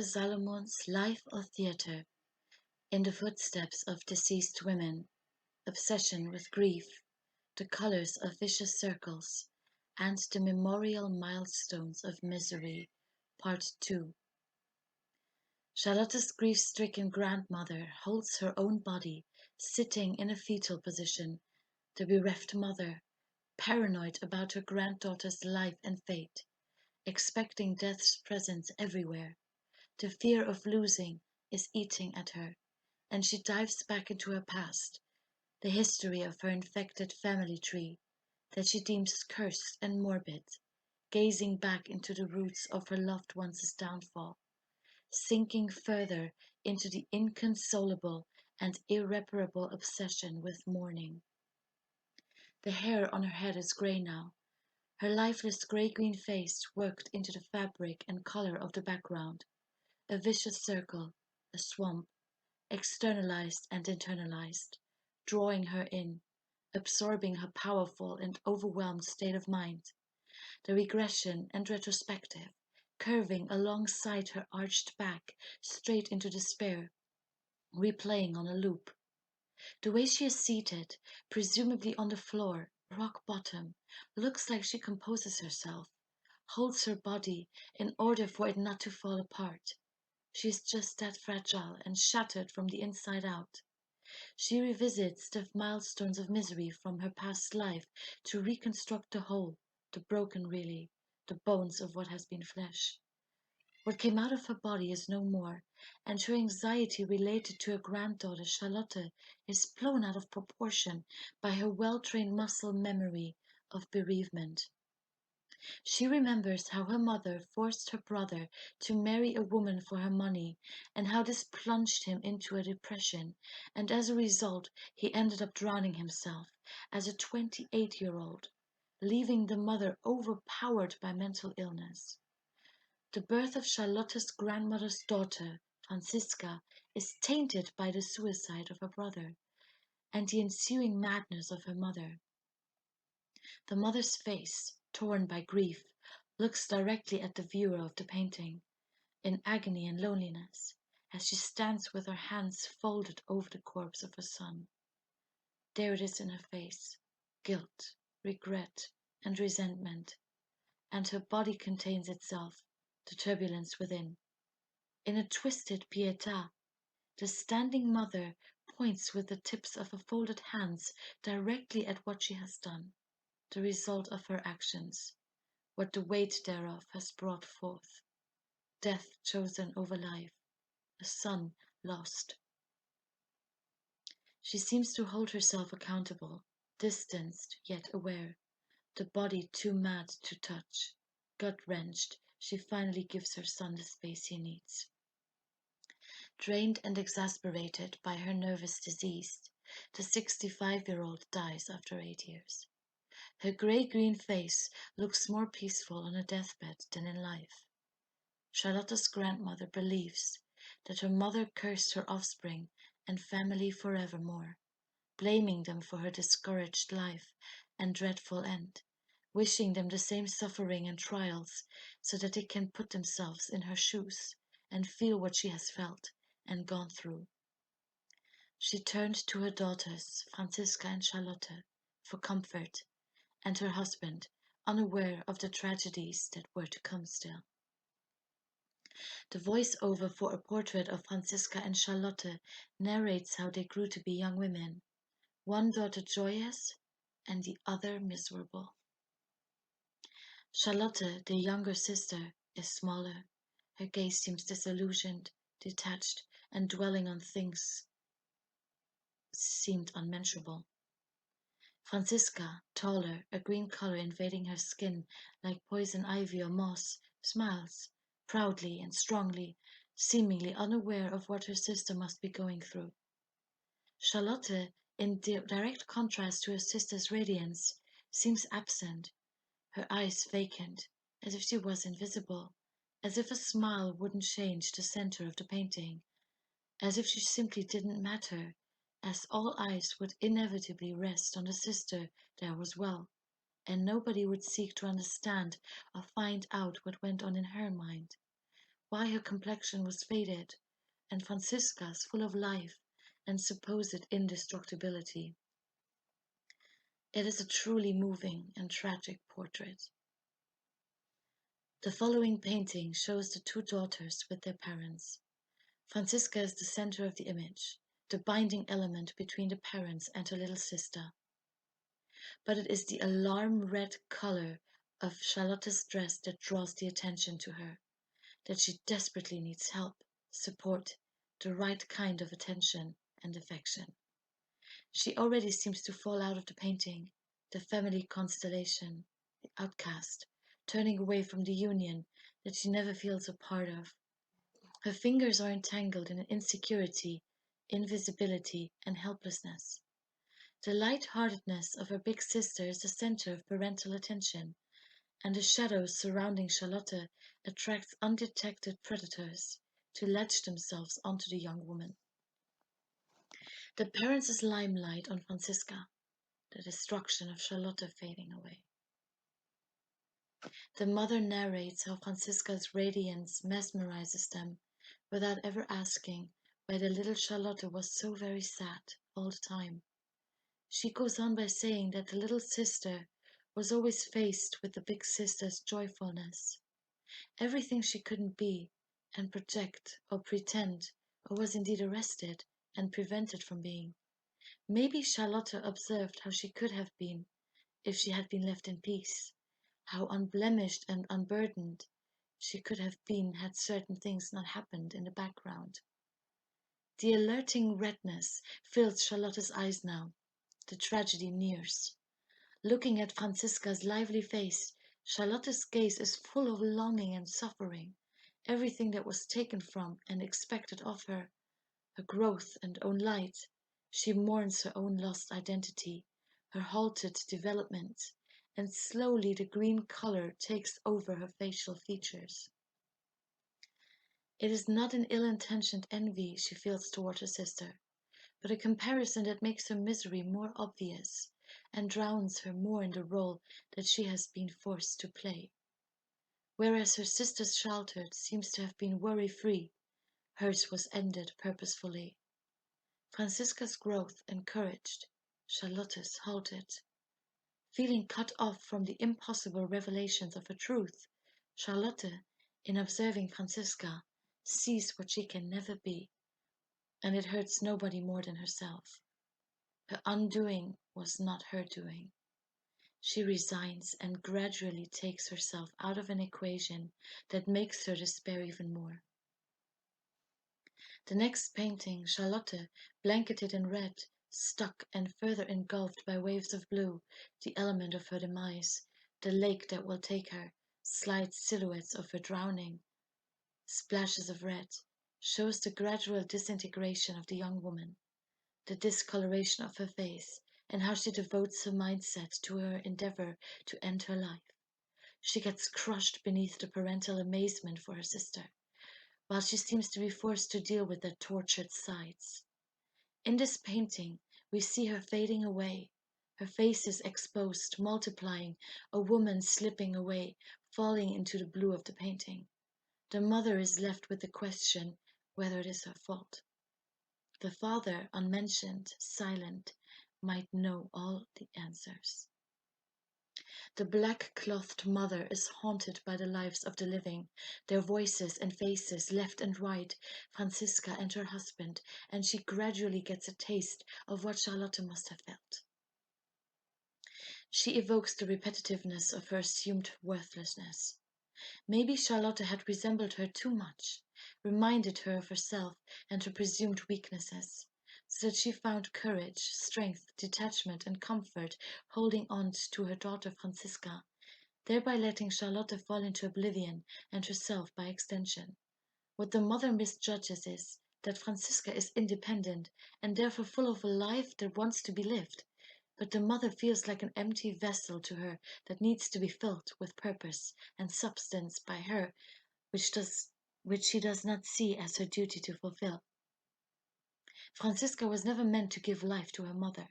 Dr. Salomon's Life of Theatre, in the footsteps of deceased women, obsession with grief, the colors of vicious circles, and the memorial milestones of misery, Part 2. Charlotte's grief-stricken grandmother holds her own body, sitting in a fetal position, the bereft mother, paranoid about her granddaughter's life and fate, expecting death's presence everywhere. The fear of losing is eating at her, and she dives back into her past, the history of her infected family tree, that she deems cursed and morbid, gazing back into the roots of her loved one's downfall, sinking further into the inconsolable and irreparable obsession with mourning. The hair on her head is grey now, her lifeless grey-green face worked into the fabric and color of the background, a vicious circle, a swamp, externalized and internalized, drawing her in, absorbing her powerful and overwhelmed state of mind, the regression and retrospective, curving alongside her arched back straight into despair, replaying on a loop. The way she is seated, presumably on the floor, rock bottom, looks like she composes herself, holds her body in order for it not to fall apart. She is just that fragile and shattered from the inside out. She revisits the milestones of misery from her past life to reconstruct the whole, the broken really, the bones of what has been flesh. What came out of her body is no more, and her anxiety related to her granddaughter Charlotte is blown out of proportion by her well-trained muscle memory of bereavement. She remembers how her mother forced her brother to marry a woman for her money, and how this plunged him into a depression, and as a result he ended up drowning himself as a 28-year-old, leaving the mother overpowered by mental illness. The birth of Charlotte's grandmother's daughter, Franziska, is tainted by the suicide of her brother, and the ensuing madness of her mother. The mother's face, torn by grief, looks directly at the viewer of the painting, in agony and loneliness, as she stands with her hands folded over the corpse of her son. There it is in her face, guilt, regret, and resentment, and her body contains itself, the turbulence within. In a twisted pietà, the standing mother points with the tips of her folded hands directly at what she has done, the result of her actions, what the weight thereof has brought forth. Death chosen over life, a son lost. She seems to hold herself accountable, distanced yet aware, the body too mad to touch. Gut-wrenched, she finally gives her son the space he needs. Drained and exasperated by her nervous disease, the 65-year-old dies after 8 years. Her grey-green face looks more peaceful on a deathbed than in life. Charlotte's grandmother believes that her mother cursed her offspring and family forevermore, blaming them for her discouraged life and dreadful end, wishing them the same suffering and trials so that they can put themselves in her shoes and feel what she has felt and gone through. She turned to her daughters, Franziska and Charlotte, for comfort, and her husband, unaware of the tragedies that were to come still. The voice-over for a portrait of Franziska and Charlotte narrates how they grew to be young women, one daughter joyous and the other miserable. Charlotte, the younger sister, is smaller. Her gaze seems disillusioned, detached, and dwelling on things seemed unmentionable. Franziska, taller, a green color invading her skin like poison ivy or moss, smiles, proudly and strongly, seemingly unaware of what her sister must be going through. Charlotte, in direct contrast to her sister's radiance, seems absent, her eyes vacant, as if she was invisible, as if a smile wouldn't change the center of the painting, as if she simply didn't matter, as all eyes would inevitably rest on the sister there was well, and nobody would seek to understand or find out what went on in her mind, why her complexion was faded, and Francisca's full of life and supposed indestructibility. It is a truly moving and tragic portrait. The following painting shows the two daughters with their parents. Francisca is the center of the image, the binding element between the parents and her little sister. But it is the alarm red color of Charlotte's dress that draws the attention to her, that she desperately needs help, support, the right kind of attention and affection. She already seems to fall out of the painting, the family constellation, the outcast, turning away from the union that she never feels a part of. Her fingers are entangled in an insecurity, invisibility, and helplessness. The light-heartedness of her big sister is the center of parental attention, and the shadows surrounding Charlotte attract undetected predators to latch themselves onto the young woman. The parents' limelight on Francisca, the destruction of Charlotte fading away. The mother narrates how Francisca's radiance mesmerizes them without ever asking why the little Charlotte was so very sad all the time. She goes on by saying that the little sister was always faced with the big sister's joyfulness. Everything she couldn't be and project or pretend, or was indeed arrested and prevented from being. Maybe Charlotte observed how she could have been if she had been left in peace, how unblemished and unburdened she could have been had certain things not happened in the background. The alerting redness fills Charlotte's eyes now. The tragedy nears. Looking at Francisca's lively face, Charlotte's gaze is full of longing and suffering. Everything that was taken from and expected of her, her growth and own light. She mourns her own lost identity, her halted development, and slowly the green color takes over her facial features. It is not an ill-intentioned envy she feels toward her sister, but a comparison that makes her misery more obvious and drowns her more in the role that she has been forced to play. Whereas her sister's childhood seems to have been worry-free, hers was ended purposefully. Francisca's growth encouraged, Charlotte's halted. Feeling cut off from the impossible revelations of her truth, Charlotte, in observing Francisca, sees what she can never be, and it hurts nobody more than herself. Her undoing was not her doing. She resigns and gradually takes herself out of an equation that makes her despair even more. The next painting, Charlotte, blanketed in red, stuck and further engulfed by waves of blue, the element of her demise, the lake that will take her, slight silhouettes of her drowning, splashes of red, shows the gradual disintegration of the young woman, the discoloration of her face, and how she devotes her mindset to her endeavor to end her life. She gets crushed beneath the parental amazement for her sister, while she seems to be forced to deal with their tortured sides. In this painting, we see her fading away, her face is exposed, multiplying, a woman slipping away, falling into the blue of the painting. The mother is left with the question whether it is her fault. The father, unmentioned, silent, might know all the answers. The black-clothed mother is haunted by the lives of the living, their voices and faces left and right, Francisca and her husband, and she gradually gets a taste of what Charlotte must have felt. She evokes the repetitiveness of her assumed worthlessness. Maybe Charlotte had resembled her too much, reminded her of herself and her presumed weaknesses, so that she found courage, strength, detachment, and comfort holding on to her daughter Francisca, thereby letting Charlotte fall into oblivion and herself by extension. What the mother misjudges is that Francisca is independent and therefore full of a life that wants to be lived, but the mother feels like an empty vessel to her that needs to be filled with purpose and substance by her, which she does not see as her duty to fulfill. Francisca was never meant to give life to her mother.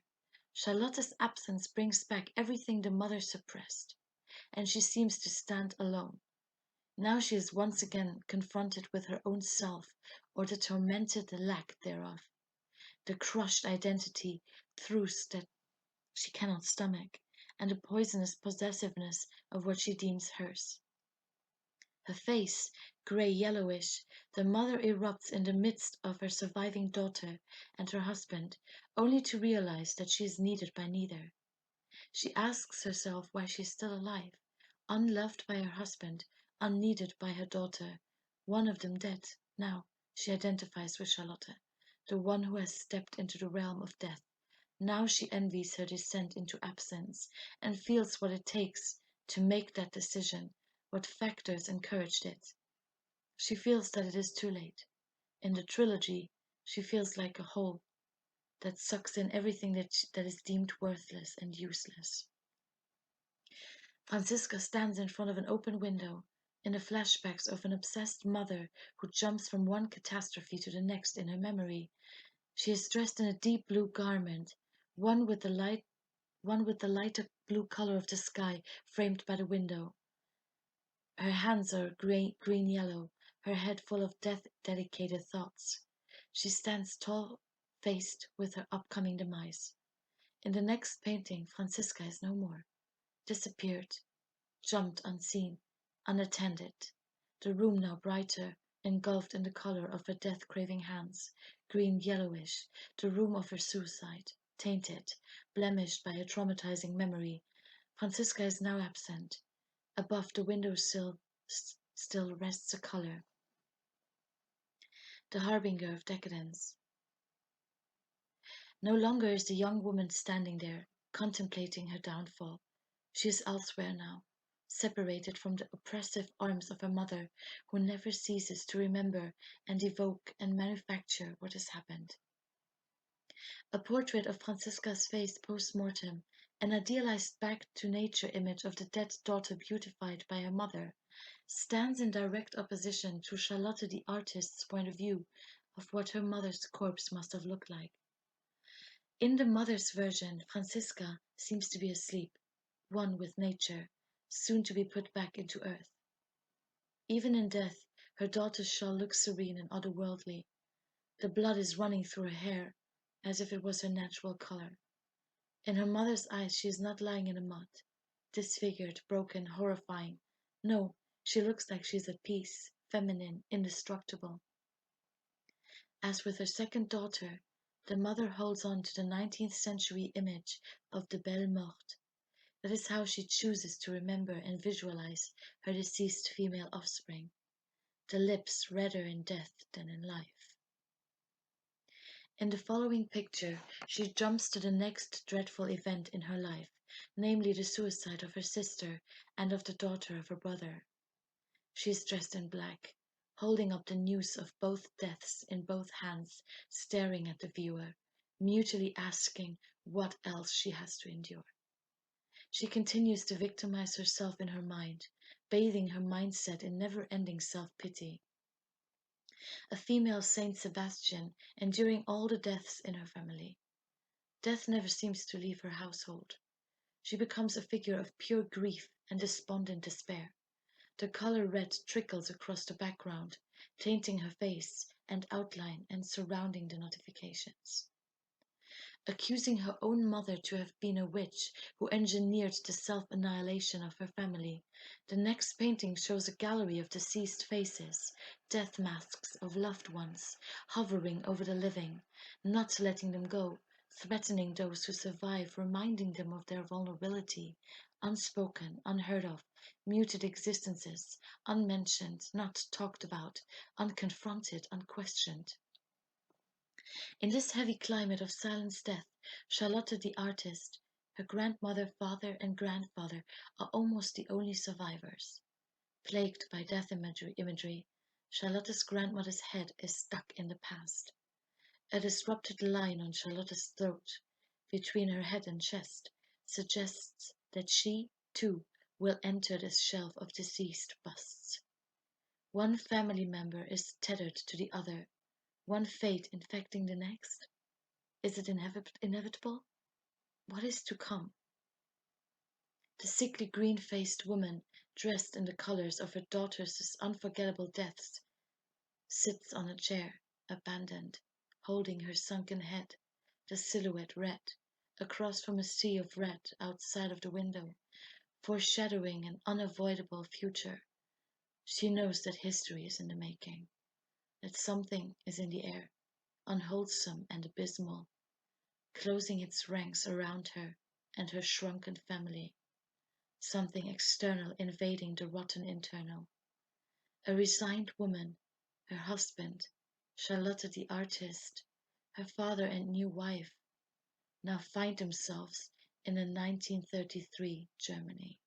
Charlotte's absence brings back everything the mother suppressed, and she seems to stand alone. Now she is once again confronted with her own self, or the tormented lack thereof, the crushed identity truths that she cannot stomach, and the poisonous possessiveness of what she deems hers. Her face, grey-yellowish, the mother erupts in the midst of her surviving daughter and her husband, only to realize that she is needed by neither. She asks herself why she is still alive, unloved by her husband, unneeded by her daughter, one of them dead. Now she identifies with Charlotte, the one who has stepped into the realm of death. Now she envies her descent into absence and feels what it takes to make that decision, what factors encouraged it. She feels that it is too late. In the trilogy, she feels like a hole that sucks in everything that is deemed worthless and useless. Franziska stands in front of an open window, in the flashbacks of an obsessed mother who jumps from one catastrophe to the next in her memory. She is dressed in a deep blue garment, one with the light one with the lighter blue color of the sky framed by the window. Her hands are green-yellow, her head full of death-dedicated thoughts. She stands tall-faced with her upcoming demise. In the next painting, Franziska is no more. Disappeared, jumped unseen, unattended. The room now brighter, engulfed in the color of her death-craving hands, green-yellowish, the room of her suicide, tainted, blemished by a traumatizing memory. Franziska is now absent. Above the windowsill still rests a color, the harbinger of decadence. No longer is the young woman standing there, contemplating her downfall. She is elsewhere now, separated from the oppressive arms of her mother, who never ceases to remember and evoke and manufacture what has happened. A portrait of Franziska's face post-mortem, an idealized back-to-nature image of the dead daughter beautified by her mother, stands in direct opposition to Charlotte the artist's point of view of what her mother's corpse must have looked like. In the mother's version, Franziska seems to be asleep, one with nature, soon to be put back into earth. Even in death, her daughter shall look serene and otherworldly. The blood is running through her hair, as if it was her natural color. In her mother's eyes, she is not lying in the mud, disfigured, broken, horrifying. No, she looks like she is at peace, feminine, indestructible. As with her second daughter, the mother holds on to the 19th century image of the Belle Morte. That is how she chooses to remember and visualize her deceased female offspring, the lips redder in death than in life. In the following picture, she jumps to the next dreadful event in her life, namely the suicide of her sister and of the daughter of her brother. She is dressed in black, holding up the news of both deaths in both hands, staring at the viewer, mutely asking what else she has to endure. She continues to victimize herself in her mind, bathing her mindset in never-ending self-pity. A female Saint Sebastian, enduring all the deaths in her family. Death never seems to leave her household. She becomes a figure of pure grief and despondent despair. The color red trickles across the background, tainting her face and outline and surrounding the notifications. Accusing her own mother to have been a witch who engineered the self-annihilation of her family, the next painting shows a gallery of deceased faces, death masks of loved ones, hovering over the living, not letting them go, threatening those who survive, reminding them of their vulnerability, unspoken, unheard of, muted existences, unmentioned, not talked about, unconfronted, unquestioned. In this heavy climate of silent death, Charlotte the artist, her grandmother, father, and grandfather are almost the only survivors. Plagued by death imagery, Charlotte's grandmother's head is stuck in the past. A disrupted line on Charlotte's throat, between her head and chest, suggests that she, too, will enter this shelf of deceased busts. One family member is tethered to the other, one fate infecting the next. Is it inevitable? What is to come? The sickly green-faced woman, dressed in the colors of her daughter's unforgettable deaths, sits on a chair, abandoned, holding her sunken head, the silhouette red, across from a sea of red outside of the window, foreshadowing an unavoidable future. She knows that history is in the making, that something is in the air, unwholesome and abysmal, closing its ranks around her and her shrunken family, something external invading the rotten internal. A resigned woman, her husband, Charlotte the artist, her father and new wife, now find themselves in a 1933 Germany.